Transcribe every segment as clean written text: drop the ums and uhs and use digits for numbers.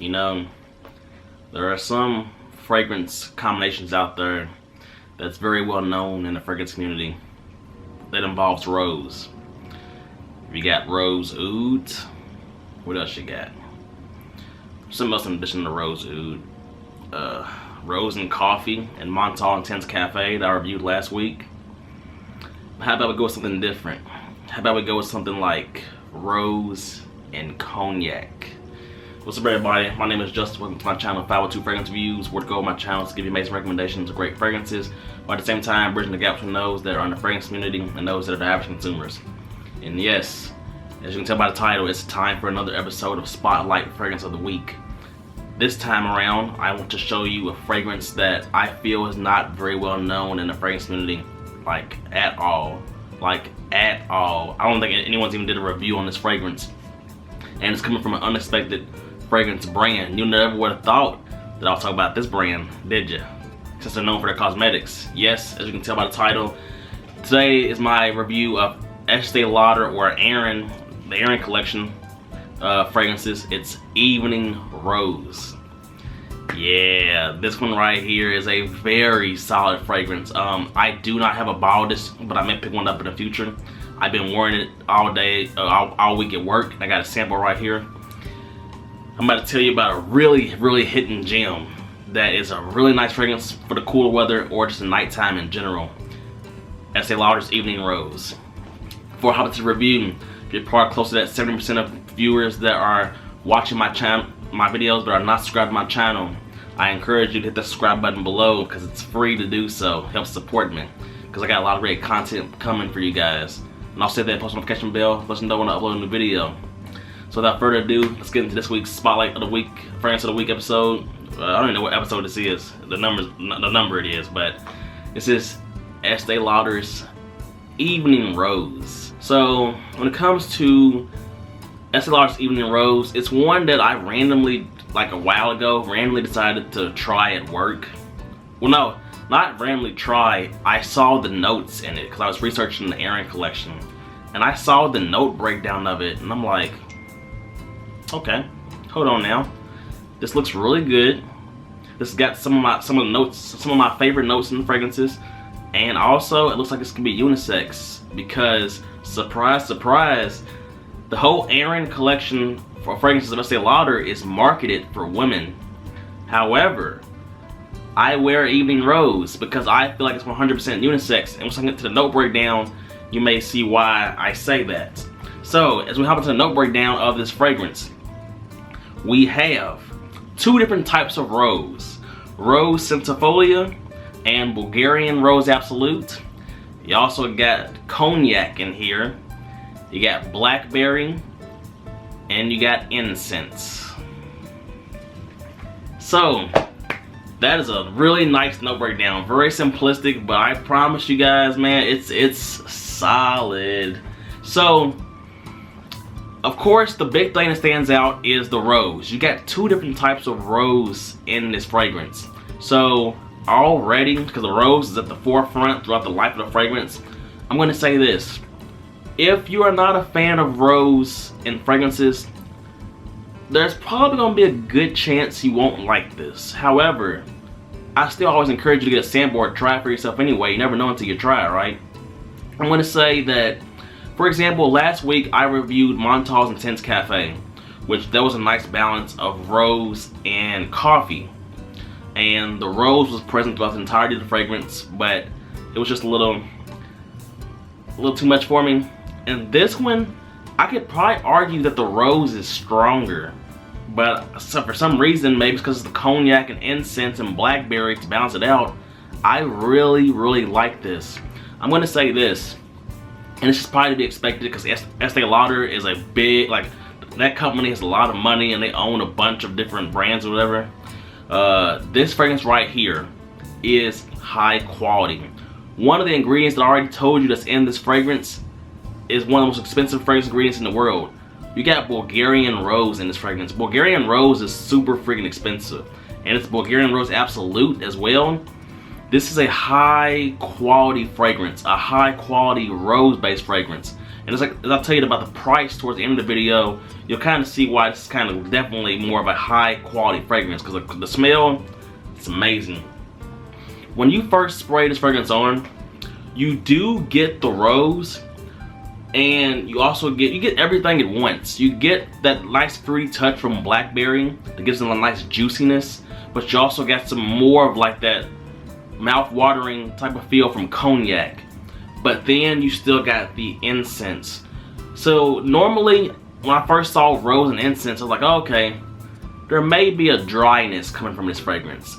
You know, there are some fragrance combinations out there that's very well known in the fragrance community that involves rose. You got rose oud. What else you got? Something else in addition to rose oud. Rose and coffee and Montal Intense Cafe that I reviewed last week. How about we go with something different? How about we go with something like rose and cognac? What's up, everybody? My name is Justin. Welcome to my channel, 502 Fragrance Reviews, where to go with my channel to give you amazing recommendations of great fragrances, while at the same time bridging the gap between those that are in the fragrance community and those that are the average consumers. And yes, as you can tell by the title, it's time for another episode of Spotlight Fragrance of the Week. This time around, I want to show you a fragrance that I feel is not very well known in the fragrance community, like at all. Like at all. I don't think anyone's even did a review on this fragrance. And it's coming from an unexpected fragrance brand. You never would have thought that I'll talk about this brand, did you? Since they're known for their cosmetics. Yes, as you can tell by the title, today is my review of Estee Lauder or Aerin, the Aerin collection fragrances. It's Evening Rose. Yeah, this one right here is a very solid fragrance. I do not have a bottle of this, but I may pick one up in the future. I've been wearing it all day, all week at work. I got a sample right here. I'm about to tell you about a really hidden gem that is a really nice fragrance for the cooler weather or just the nighttime in general. Estee Lauder's Evening Rose. Before I hop into the review, get probably close to that 70% of viewers that are watching my videos but are not subscribed to my channel. I encourage you to hit the subscribe button below because it's free to do so. Helps support me because I got a lot of great content coming for you guys. And I'll set that post notification bell, let you know when I upload a new video. So without further ado, let's get into this week's Spotlight of the Week, Fragrance of the Week episode. I don't even know what episode this is, the number it is, but this is Estee Lauder's Evening Rose. So when it comes to Estee Lauder's Evening Rose, it's one that I randomly, like a while ago, randomly decided to try at work. Well, no, not randomly try. I saw the notes in it because I was researching the Aerin collection, and I saw the note breakdown of it, and I'm like, okay, hold on now. This looks really good. This has got some of the notes, some of my favorite notes in the fragrances, and also it looks like this can be unisex because surprise, surprise, the whole Aerin collection for fragrances of Estee Lauder is marketed for women. However, I wear Evening Rose because I feel like it's 100% unisex, and once I get to the note breakdown, you may see why I say that. So, as we hop into the note breakdown of this fragrance, we have two different types of rose. Rose Centifolia and Bulgarian Rose Absolute. You also got cognac in here. You got blackberry. And you got incense. So, that is a really nice note breakdown. Very simplistic, but I promise you guys, man, it's solid. So, of course, the big thing that stands out is the rose. You got two different types of rose in this fragrance. So already, because the rose is at the forefront throughout the life of the fragrance, I'm going to say this. If you are not a fan of rose in fragrances, there's probably going to be a good chance you won't like this. However, I still always encourage you to get a sample or try it for yourself anyway. You never know until you try it, right? I'm going to say that, for example, last week I reviewed Montal's Intense Cafe, which there was a nice balance of rose and coffee. And the rose was present throughout the entirety of the fragrance, but it was just a little too much for me. And this one, I could probably argue that the rose is stronger. But for some reason, maybe it's because of the cognac and incense and blackberry to balance it out, I really like this. I'm going to say this. And it's just probably to be expected because Estee Lauder is a big, like, that company has a lot of money and they own a bunch of different brands or whatever. This fragrance right here is high quality. One of the ingredients that I already told you that's in this fragrance is one of the most expensive fragrance ingredients in the world. You got Bulgarian Rose in this fragrance. Bulgarian Rose is super freaking expensive. And it's Bulgarian Rose Absolute as well. This is a high quality fragrance, a high quality rose based fragrance. And it's like, as I'll tell you about the price towards the end of the video, you'll kind of see why this is kind of definitely more of a high quality fragrance, because the smell, it's amazing. When you first spray this fragrance on, you do get the rose, and you also get everything at once. You get that nice fruity touch from blackberry that gives them a nice juiciness, but you also got some more of like that mouth-watering type of feel from cognac. But then you still got the incense. So normally when I first saw rose and incense, I was like, oh, okay, there may be a dryness coming from this fragrance,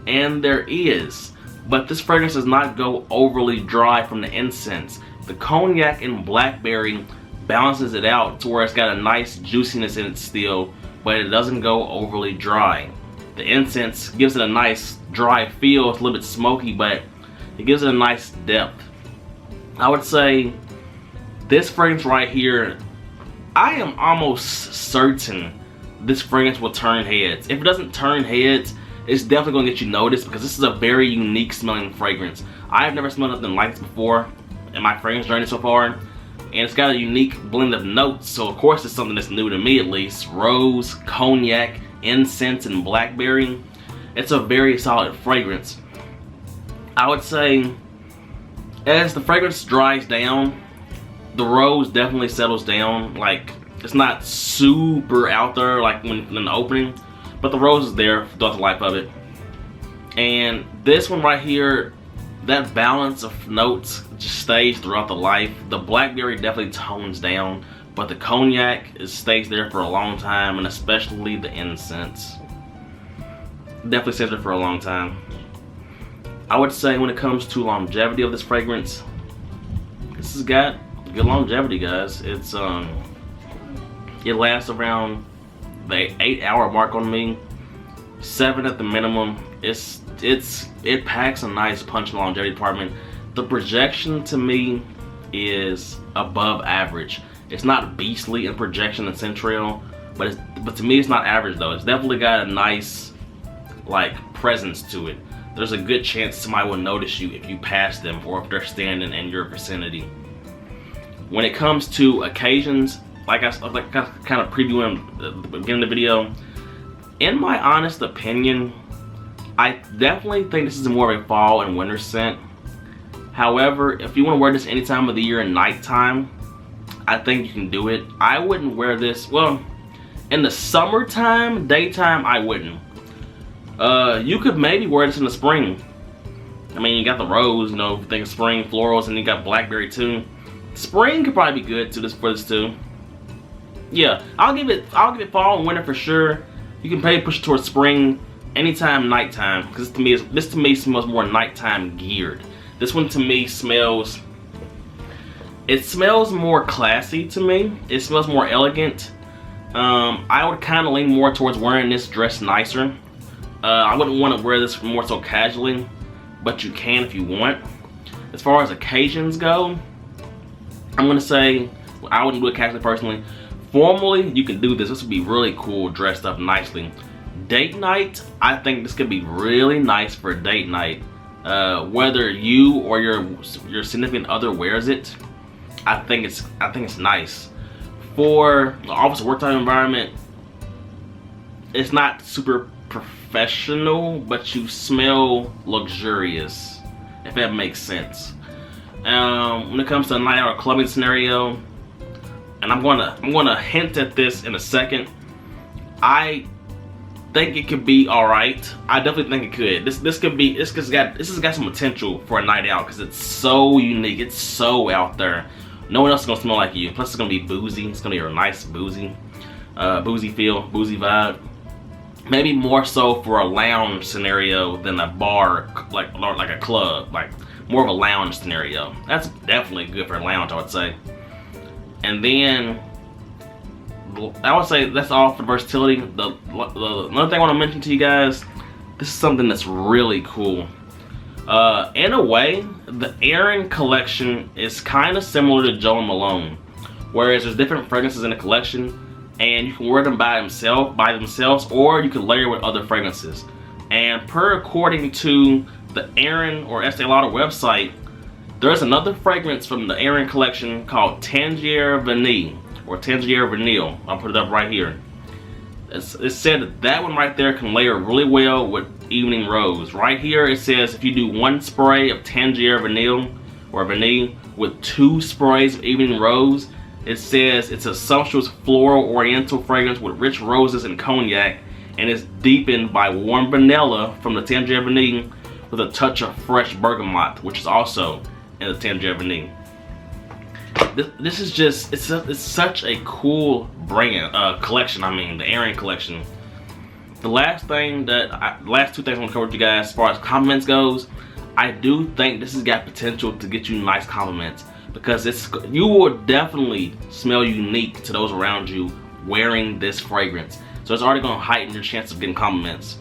and there is, but this fragrance does not go overly dry from the incense. The cognac and blackberry balances it out to where it's got a nice juiciness in it still, but it doesn't go overly dry. The incense gives it a nice dry feel. It's a little bit smoky, but it gives it a nice depth. I would say this fragrance right here, I am almost certain this fragrance will turn heads. If it doesn't turn heads, it's definitely going to get you noticed, because this is a very unique smelling fragrance. I've never smelled nothing like this before in my fragrance journey so far, and it's got a unique blend of notes, so of course it's something that's new to me at least. Rose, cognac, incense, and blackberry. It's a very solid fragrance. I would say as the fragrance dries down, the rose definitely settles down. Like, it's not super out there like when in the opening, but the rose is there throughout the life of it. And this one right here, that balance of notes just stays throughout the life. The blackberry definitely tones down, but the cognac stays there for a long time, and especially the incense definitely stays there for a long time. I would say when it comes to longevity of this fragrance, this has got good longevity, guys. It's it lasts around the 8-hour mark on me, 7 at the minimum. It packs a nice punch in the longevity department. The projection to me is above average. It's not beastly in projection and central, but to me it's not average though. It's definitely got a nice like presence to it. There's a good chance somebody will notice you if you pass them or if they're standing in your vicinity. When it comes to occasions, like I kind of previewing at the beginning of the video, in my honest opinion, I definitely think this is more of a fall and winter scent. However, if you want to wear this any time of the year and nighttime, I think you can do it. I wouldn't wear this, well, in the summertime, daytime, I wouldn't. You could maybe wear this in the spring. I mean, you got the rose, you know, think of spring florals, and you got blackberry too. Spring could probably be good for this too. Yeah, I'll give it fall and winter for sure. You can maybe push it towards spring, anytime nighttime, because this to me smells more nighttime geared. This one to me smells, it smells more classy to me. It smells more elegant. I would kind of lean more towards wearing this dressed nicer. I wouldn't want to wear this more so casually, but you can if you want. As far as occasions go, I'm gonna say I wouldn't do it casually personally. Formally, you can do this. This would be really cool dressed up nicely. Date night, I think this could be really nice for a date night. Whether you or your significant other wears it, I think it's nice. For the office work type environment, it's not super professional, but you smell luxurious, if that makes sense. When it comes to a night out or clubbing scenario, and I'm gonna hint at this in a second, I think it could be alright. I definitely think it could. This has got some potential for a night out because it's so unique. It's so out there. No one else is gonna smell like you. Plus, it's gonna be boozy. It's gonna be a nice boozy feel, boozy vibe. Maybe more so for a lounge scenario than a bar, like a club, like more of a lounge scenario. That's definitely good for a lounge, I would say. And then I would say that's all for versatility. Another thing I want to mention to you guys, this is something that's really cool. In a way, the Aerin collection is kind of similar to Jo Malone, whereas there's different fragrances in the collection, and you can wear them by themselves, or you can layer with other fragrances. And according to the Aerin or Estee Lauder website, There's another fragrance from the Aerin collection called Tangier Vanille, or Tangier Vanille. I'll put it up right here. It said that one right there can layer really well with Evening Rose. Right here it says if you do 1 spray of Tangier Vanille or Vanille with 2 sprays of Evening Rose, it says it's a sumptuous floral oriental fragrance with rich roses and cognac, and it's deepened by warm vanilla from the Tangier Vanille with a touch of fresh bergamot, which is also in the Tangier Vanille. This is just, it's such a cool brand, collection. I mean, the Aerin collection. The last 2 things I want to cover with you guys as far as compliments goes, I do think this has got potential to get you nice compliments, because you will definitely smell unique to those around you wearing this fragrance. So it's already going to heighten your chance of getting compliments,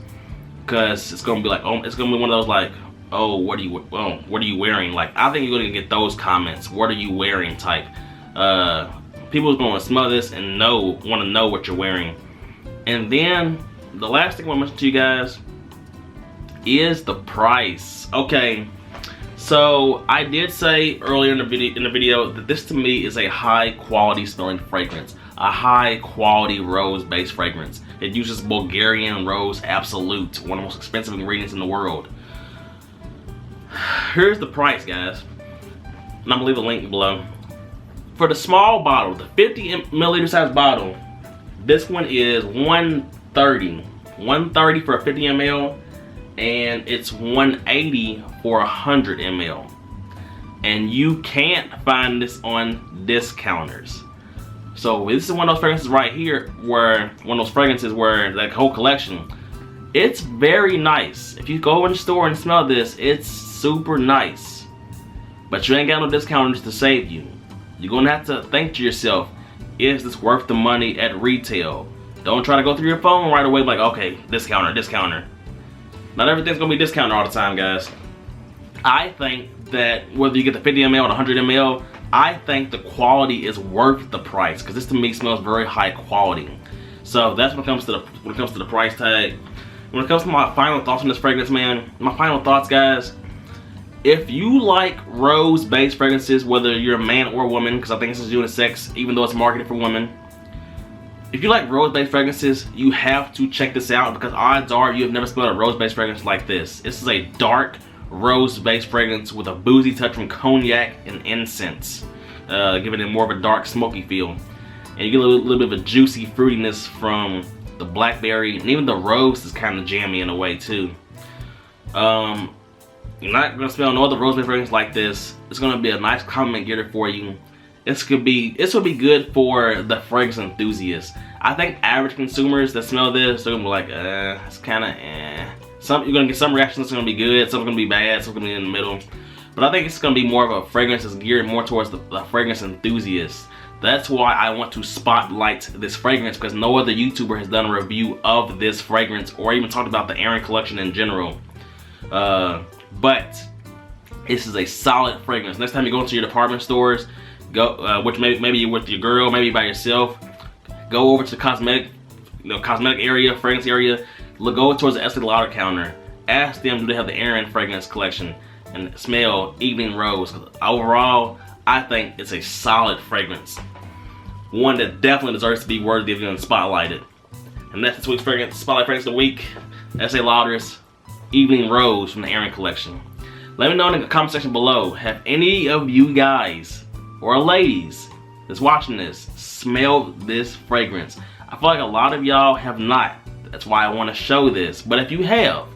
because it's going to be like, oh, it's going to be one of those like, oh, what are you wearing? Like, I think you're going to get those comments, what are you wearing type. People's going to smell this and want to know what you're wearing. And then the last thing I want to mention to you guys is the price. Okay, so I did say earlier in the video that this to me is a high quality smelling fragrance, a high quality rose based fragrance. It uses Bulgarian Rose Absolute, one of the most expensive ingredients in the world. Here's the price, guys, and I'm gonna leave a link below. For the small bottle, the 50 milliliter size bottle, this one is $130 for a 50 ml, and it's $180 for 100 ml. And you can't find this on discounters. So this is one of those fragrances right here, where that whole collection, it's very nice. If you go in the store and smell this, it's super nice. But you ain't got no discounters to save you. You're gonna have to think to yourself, is this worth the money at retail? Don't try to go through your phone right away like, okay, discounter, discounter. Not everything's gonna be discounted all the time, guys. I think that whether you get the 50 ml or the 100 ml, I think the quality is worth the price, because this to me smells very high quality. So that's when it comes to the price tag. When it comes to my final thoughts on this fragrance, man, my final thoughts, guys. If you like rose-based fragrances, whether you're a man or a woman, because I think this is unisex, even though it's marketed for women. If you like rose-based fragrances, you have to check this out, because odds are you have never smelled a rose-based fragrance like this. This is a dark rose-based fragrance with a boozy touch from cognac and incense, giving it more of a dark, smoky feel. And you get a little bit of a juicy fruitiness from the blackberry, and even the rose is kind of jammy in a way too. You're not gonna smell no other rose-based fragrance like this. It's gonna be a nice compliment getter for you. This would be good for the fragrance enthusiast. I think average consumers that smell this, they're gonna be like, it's kind of You're gonna get some reactions that's gonna be good, some are gonna be bad, some are gonna be in the middle. But I think it's gonna be more of a fragrance that's geared more towards the fragrance enthusiast. That's why I want to spotlight this fragrance, because no other YouTuber has done a review of this fragrance or even talked about the Aerin collection in general. But this is a solid fragrance. Next time you go into your department stores, which maybe you're with your girl, maybe by yourself, go over to the cosmetic area, fragrance area. Go towards the Estee Lauder counter. Ask them, do they have the Aerin fragrance collection, and smell Evening Rose. Overall, I think it's a solid fragrance. One that definitely deserves to be worthy of being spotlighted. And that's this week's fragrance, spotlight fragrance of the week. Estee Lauder's Evening Rose from the Aerin collection. Let me know in the comment section below, have any of you guys or ladies that's watching this smelled this fragrance? I feel like a lot of y'all have not. That's why I want to show this. But if you have,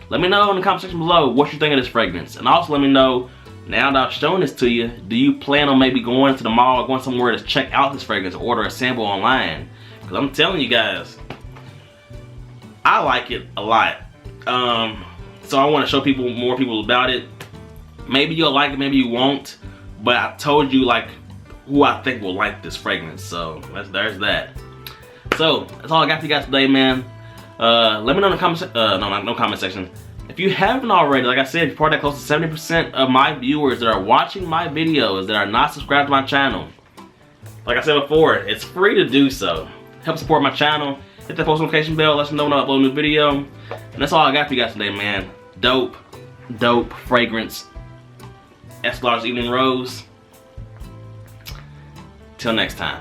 let me know in the comment section below what you think of this fragrance. And also let me know, now that I've shown this to you, do you plan on maybe going to the mall or going somewhere to check out this fragrance or order a sample online? Because I'm telling you guys, I like it a lot. So I want to show more people about it. Maybe you'll like it, maybe you won't. But I told you like who I think will like this fragrance. So there's that. So that's all I got for you guys today, man. Let me know in the comment section. If you haven't already, like I said, you're part of that close to 70% of my viewers that are watching my videos that are not subscribed to my channel. Like I said before, it's free to do so. Help support my channel. Hit that post notification bell. Let us know when I upload a new video. And that's all I got for you guys today, man. Dope fragrance. Estee Lauder's Evening Rose. Till next time.